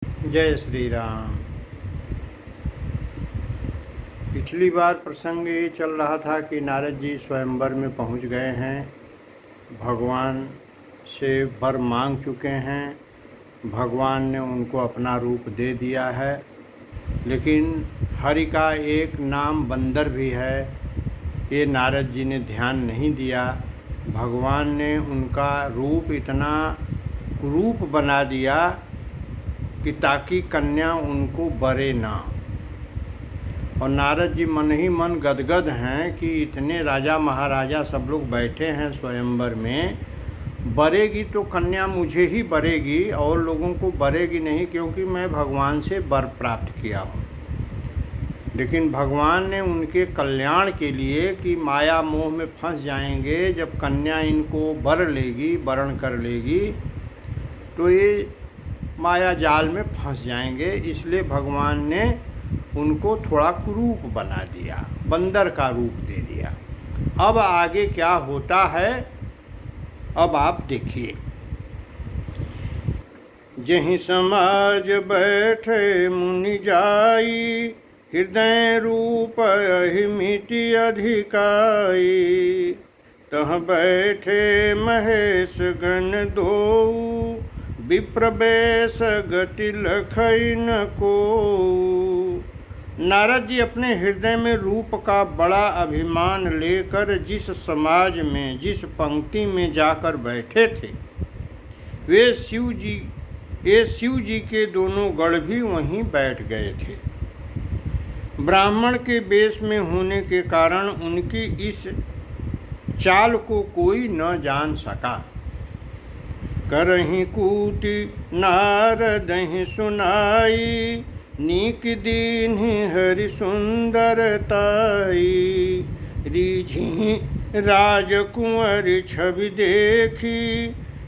जय श्री राम। पिछली बार प्रसंग ये चल रहा था कि नारद जी स्वयंवर में पहुंच गए हैं, भगवान से वर मांग चुके हैं, भगवान ने उनको अपना रूप दे दिया है। लेकिन हरि का एक नाम बंदर भी है, ये नारद जी ने ध्यान नहीं दिया। भगवान ने उनका रूप इतना कुरूप बना दिया कि ताकि कन्या उनको बरे ना। और नारद जी मन ही मन गदगद हैं कि इतने राजा महाराजा सब लोग बैठे हैं स्वयंवर में, बरेगी तो कन्या मुझे ही बरेगी और लोगों को बरेगी नहीं, क्योंकि मैं भगवान से वर प्राप्त किया हूँ। लेकिन भगवान ने उनके कल्याण के लिए कि माया मोह में फंस जाएंगे, जब कन्या इनको बर लेगी, वरण कर लेगी, तो ये माया जाल में फंस जाएंगे। इसलिए भगवान ने उनको थोड़ा कुरूप बना दिया, बंदर का रूप दे दिया। अब आगे क्या होता है, अब आप देखिए। जहीं समाज बैठे मुनि जाई, हृदय रूप अहिमिति अधिकाई। तह बैठे महेश गण दो, विप्रवेश गति लखई न को। नारद जी अपने हृदय में रूप का बड़ा अभिमान लेकर जिस समाज में, जिस पंक्ति में जाकर बैठे थे, वे शिव जी के दोनों गण भी वहीं बैठ गए थे। ब्राह्मण के वेश में होने के कारण उनकी इस चाल को कोई न जान सका। करहि कूटि नारदहि सुनाई, नीक दीन्हि हरि सुंदरताई। रीझि राजकुंवर छवि देखी,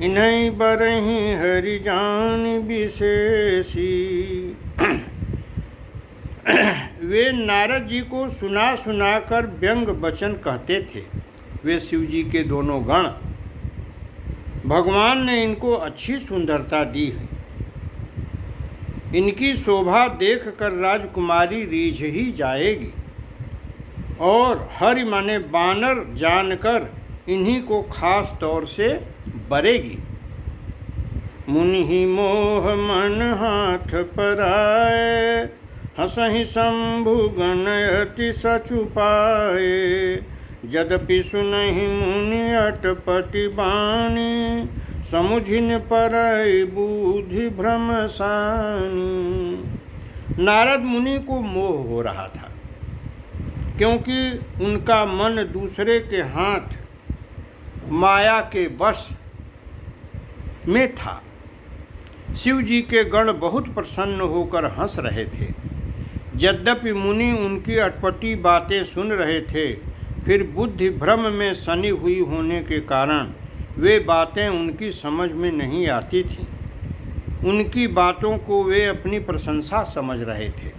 इन्हीं बरहि हरि जान विशेषी। वे नारद जी को सुना सुनाकर व्यंग वचन कहते थे। वे शिव जी के दोनों गण, भगवान ने इनको अच्छी सुंदरता दी है। इनकी शोभा देखकर राजकुमारी रीझ ही जाएगी और हरि माने बानर जानकर इन्हीं को खास तौर से बरेगी। मुनि ही मोह मन हाथ पराए, हंसहि शंभु गण अति सचुपाए। यद्यपि सुनहि मुनि अटपति बानी, समुझिन परई बुद्धि भ्रम सानी। नारद मुनि को मोह हो रहा था, क्योंकि उनका मन दूसरे के हाथ माया के वश में था। शिव जी के गण बहुत प्रसन्न होकर हंस रहे थे। यद्यपि मुनि उनकी अटपटी बातें सुन रहे थे, फिर बुद्धि भ्रम में सनी हुई होने के कारण वे बातें उनकी समझ में नहीं आती थीं। उनकी बातों को वे अपनी प्रशंसा समझ रहे थे।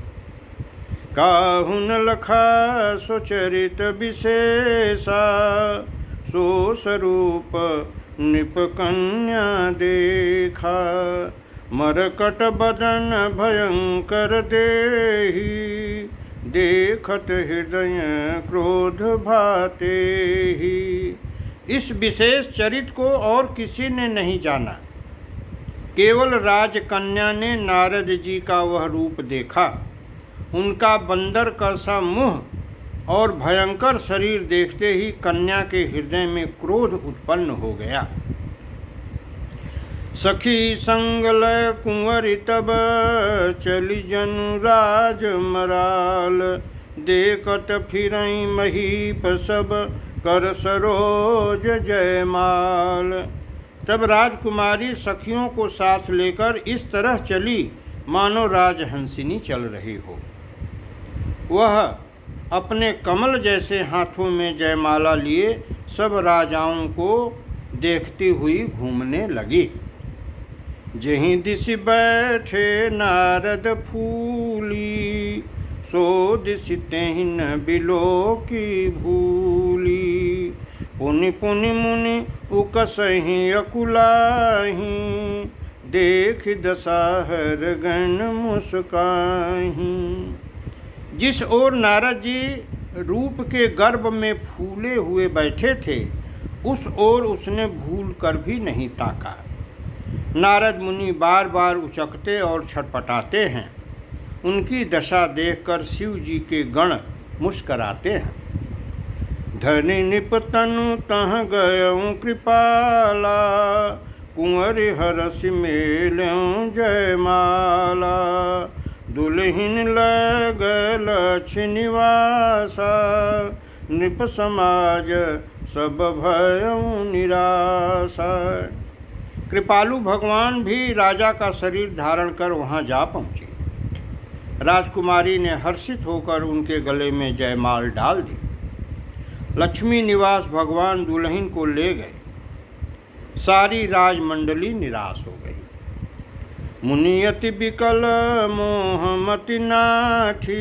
काहु न लखा सुचरित विशेषा, सो स्वरूप नृप कन्या देखा। मरकट बदन भयंकर देहि, देखत हृदय क्रोध भाते ही। इस विशेष चरित को और किसी ने नहीं जाना, केवल राजकन्या ने नारद जी का वह रूप देखा। उनका बंदर का सा मुंह और भयंकर शरीर देखते ही कन्या के हृदय में क्रोध उत्पन्न हो गया। सखी संग लय कुंवरी तब, चली जनु राज मराल। देखत फिरई महीप सब, कर सरोज जयमाल। तब राजकुमारी सखियों को साथ लेकर इस तरह चली मानो राजहंसिनी चल रही हो। वह अपने कमल जैसे हाथों में जयमाला लिए सब राजाओं को देखती हुई घूमने लगी। जहीं दिशि बैठे नारद फूली, सो दिशि तेहि न बिलो की भूली। पुनि पुनि मुनि उकसहि अकुलाहि, देख दशहर गण मुस्काहीं। जिस ओर नारद जी रूप के गर्भ में फूले हुए बैठे थे, उस ओर उसने भूल कर भी नहीं ताका। नारद मुनि बार बार उचकते और छटपटाते हैं। उनकी दशा देखकर शिव जी के गण मुस्कराते हैं। धनि निपतनु तह गयऊँ कृपाला, कुंवर हरस मेलऊँ जयमाला। दुल्हिन लग लक्ष्य निवासा, नृप समाज सब भयऊँ निराशा। कृपालु भगवान भी राजा का शरीर धारण कर वहाँ जा पहुँचे। राजकुमारी ने हर्षित होकर उनके गले में जयमाल डाल दी। लक्ष्मी निवास भगवान दुल्हन को ले गए। सारी राजमंडली निराश हो गई। मुनियति विकल मोहमति नाठी,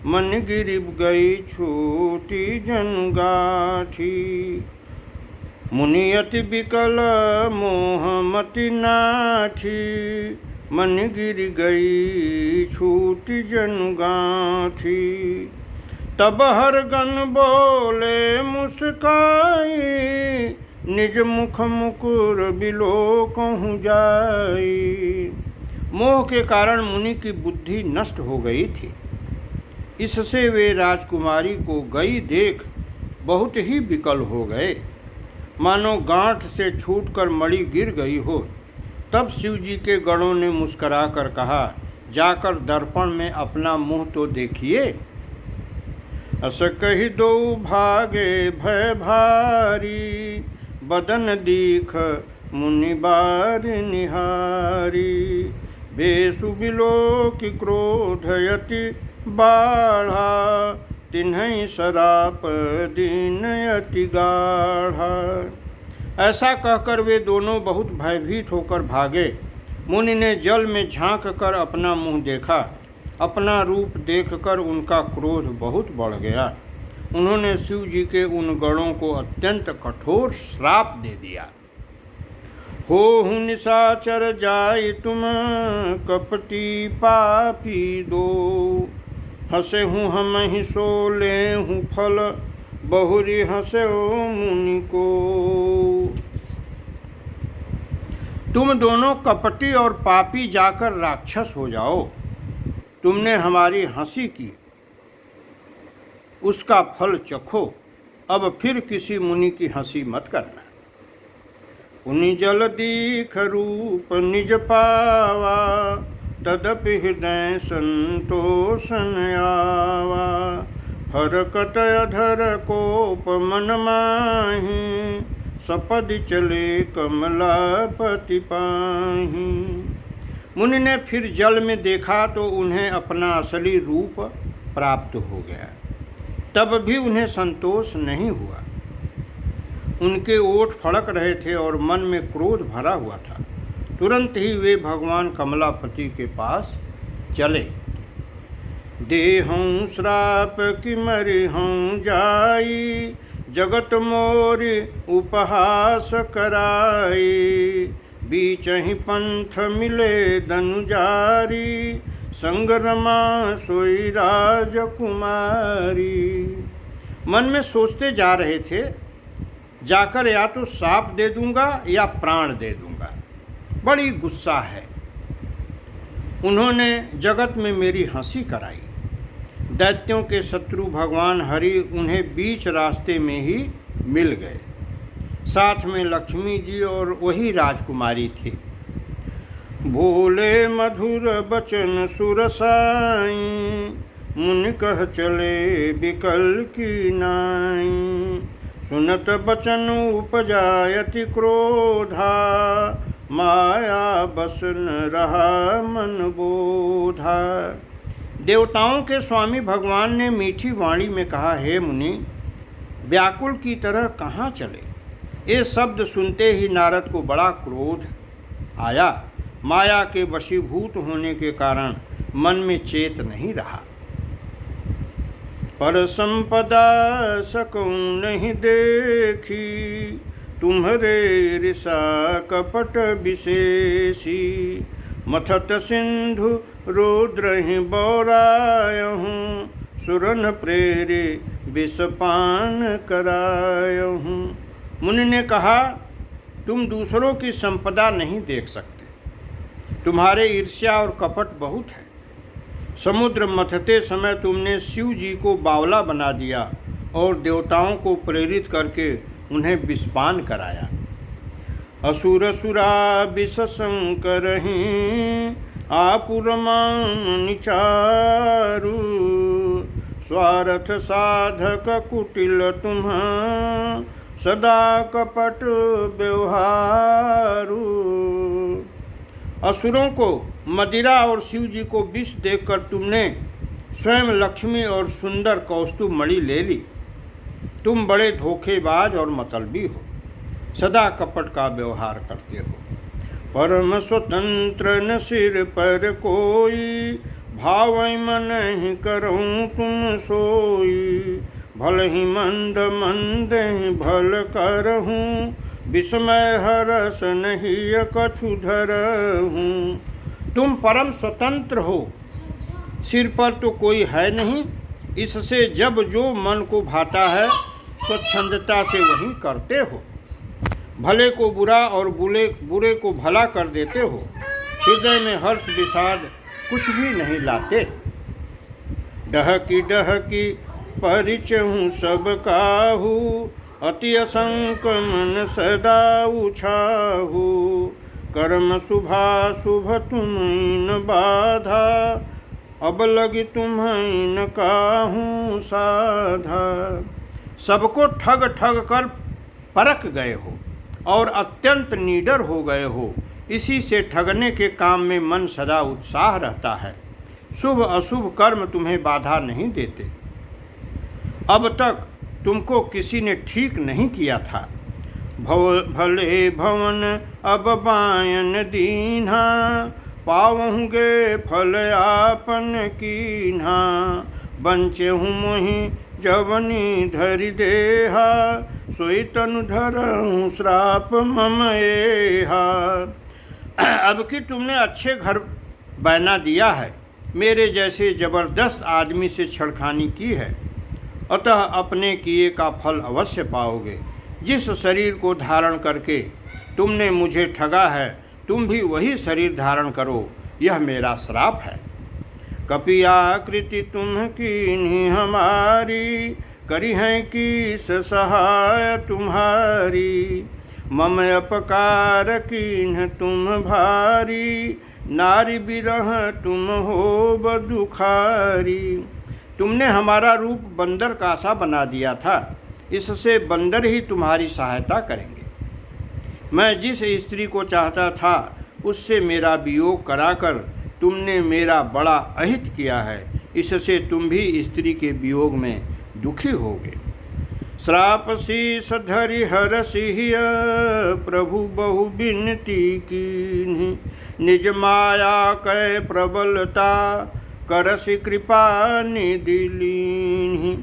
मन गिरिब गई छूटी जनगाठी। मुनियति विकल मोहमति नाठी, मन गिर गई छूटी जनगाठी। तब हर गण बोले मुस्काई, निज मुख मुकुर बिलोकहु जाई। मोह के कारण मुनि की बुद्धि नष्ट हो गई थी। इससे वे राजकुमारी को गई देख बहुत ही विकल हो गए, मानो गांठ से छूटकर मणि गिर गई हो। तब शिव जी के गणों ने मुस्करा कर कहा, जाकर दर्पण में अपना मुंह तो देखिए। अस कहि दो भागे भय भारी, बदन दीख मुनि बार निहारी। बेसु बिलोक क्रोधयति बाढ़ा, तिन्है सराप दीन अति गाढ़ा। ऐसा कहकर वे दोनों बहुत भयभीत होकर भागे। मुनि ने जल में झांक कर अपना मुंह देखा। अपना रूप देखकर उनका क्रोध बहुत बढ़ गया। उन्होंने शिव जी के उन गणों को अत्यंत कठोर श्राप दे दिया। होहु निशाचर जाय तुम कपटी पापी दो, हंसे हूँ हम ही सो ले हूँ फल, बहुरी हंसे ओ मुनि को। तुम दोनों कपटी और पापी जाकर राक्षस हो जाओ। तुमने हमारी हंसी की, उसका फल चखो। अब फिर किसी मुनि की हंसी मत करना। पुनि जल दीख रूप निज पावा, तदपि हृदय संतोषन आवा। हरकत अधर कोप मन माही, सपदि चले कमलापति पाही। मुनि ने फिर जल में देखा तो उन्हें अपना असली रूप प्राप्त हो गया। तब भी उन्हें संतोष नहीं हुआ। उनके ओठ फड़क रहे थे और मन में क्रोध भरा हुआ था। तुरंत ही वे भगवान कमलापति के पास चले। देहूँ श्राप कि मरिहूँ जाई, जगत मोरि उपहास कराई। बीचहि पंथ मिले दनुजारी, संग रमा सोई राजकुमारी। मन में सोचते जा रहे थे, जाकर या तो साप दे दूंगा या प्राण दे दूंगा। बड़ी गुस्सा है। उन्होंने जगत में मेरी हंसी कराई। दैत्यों के शत्रु भगवान हरि उन्हें बीच रास्ते में ही मिल गए। साथ में लक्ष्मी जी और वही राजकुमारी थी। बोले मधुर बचन सुरसाई, मुनि कह चले बिकल की नाई। सुनत बचन उपजायति क्रोधा, माया बस न रहा मन बोधा। देवताओं के स्वामी भगवान ने मीठी वाणी में कहा, हे मुनि, व्याकुल की तरह कहाँ चले। ये शब्द सुनते ही नारद को बड़ा क्रोध आया। माया के वशीभूत होने के कारण मन में चेत नहीं रहा। पर संपदा सकूं नहीं देखी, तुम्हरे ऋषा कपट विशेषी। मथत सिंधु रुद्र बौरायहूँ, सुरन प्रेरे विषपान करायहूँ। मुनि ने कहा, तुम दूसरों की संपदा नहीं देख सकते, तुम्हारे ईर्ष्या और कपट बहुत है। समुद्र मथते समय तुमने शिव जी को बावला बना दिया और देवताओं को प्रेरित करके उन्हें विषपान कराया। असुर सुरा विष संकरहि, आपुरमान निचारु। स्वार्थ साधक कुटिल तुम्हा, सदा कपट व्यवहारु। असुरों को मदिरा और शिव जी को विष देकर तुमने स्वयं लक्ष्मी और सुंदर कौस्तुभ मणि ले ली। तुम बड़े धोखेबाज और मतलबी हो, सदा कपट का व्यवहार करते हो। परम स्वतंत्र न सिर पर कोई, भाव मन ही करूँ तुम सोई। भल ही मंद मंद ही भल करहूँ, विस्मय हरस नहीं कछु धरहूँ। तुम परम स्वतंत्र हो, सिर पर तो कोई है नहीं, इससे जब जो मन को भाता है स्वच्छंदता से वही करते हो। भले को बुरा और बुरे को भला कर देते हो। हृदय में हर्ष विषाद कुछ भी नहीं लाते। डहकी डहकी परिचहूँ सब काहू, अति असंक मन सदा उछाहू। कर्म शुभाशुभ तुम्हें बाधा, अब लगी तुम्हें काहूँ साधा। सबको ठग ठग कर परख गए हो और अत्यंत निडर हो गए हो, इसी से ठगने के काम में मन सदा उत्साह रहता है। शुभ अशुभ कर्म तुम्हें बाधा नहीं देते। अब तक तुमको किसी ने ठीक नहीं किया था। भले भवन अब बायन दीन्हा, पावहुँगे फल आपन कीन्हा। बंचे हूँ मोहि जवनी धरि देहा, सोई तनु धरहूँ श्राप मम एहा। अब कि तुमने अच्छे घर बना दिया है, मेरे जैसे जबरदस्त आदमी से छेड़खानी की है, अतः अपने किए का फल अवश्य पाओगे। जिस शरीर को धारण करके तुमने मुझे ठगा है, तुम भी वही शरीर धारण करो, यह मेरा श्राप है। कपि आकृति तुम कीन्ही हमारी, करी हैं किस सहाय तुम्हारी। मम अपकार कीन्ह तुम भारी, नारी बिरह तुम हो बदुखारी। तुमने हमारा रूप बंदर का सा बना दिया था, इससे बंदर ही तुम्हारी सहायता करेंगे। मैं जिस स्त्री को चाहता था उससे मेरा वियोग कराकर तुमने मेरा बड़ा अहित किया है, इससे तुम भी स्त्री के वियोग में दुखी होगे। श्राप शीस धरि हरसिहिय, प्रभु बहु बिनती कीन्ही। निज माया कै प्रबलता, करसि कृपा निधि लीन्ही।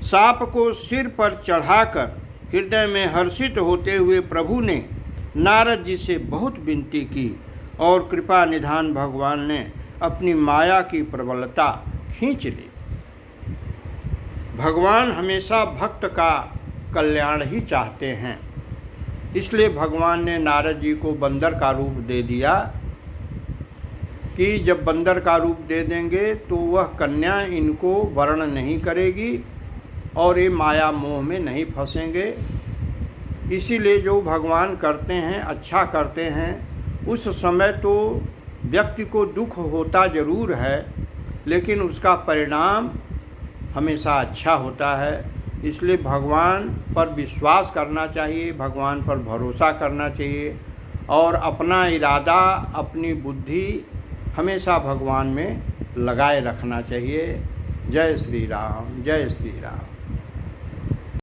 सांप को सिर पर चढ़ाकर हृदय में हर्षित होते हुए प्रभु ने नारद जी से बहुत विनती की और कृपा निधान भगवान ने अपनी माया की प्रबलता खींच ली। भगवान हमेशा भक्त का कल्याण ही चाहते हैं, इसलिए भगवान ने नारद जी को बंदर का रूप दे दिया कि जब बंदर का रूप दे देंगे तो वह कन्या इनको वर्ण नहीं करेगी और ये माया मोह में नहीं फंसेंगे। इसीलिए जो भगवान करते हैं, अच्छा करते हैं, उस समय तो व्यक्ति को दुख होता ज़रूर है, लेकिन उसका परिणाम हमेशा अच्छा होता है। इसलिए भगवान पर विश्वास करना चाहिए, भगवान पर भरोसा करना चाहिए और अपना इरादा, अपनी बुद्धि हमेशा भगवान में लगाए रखना चाहिए। जय श्री राम, जय श्री राम।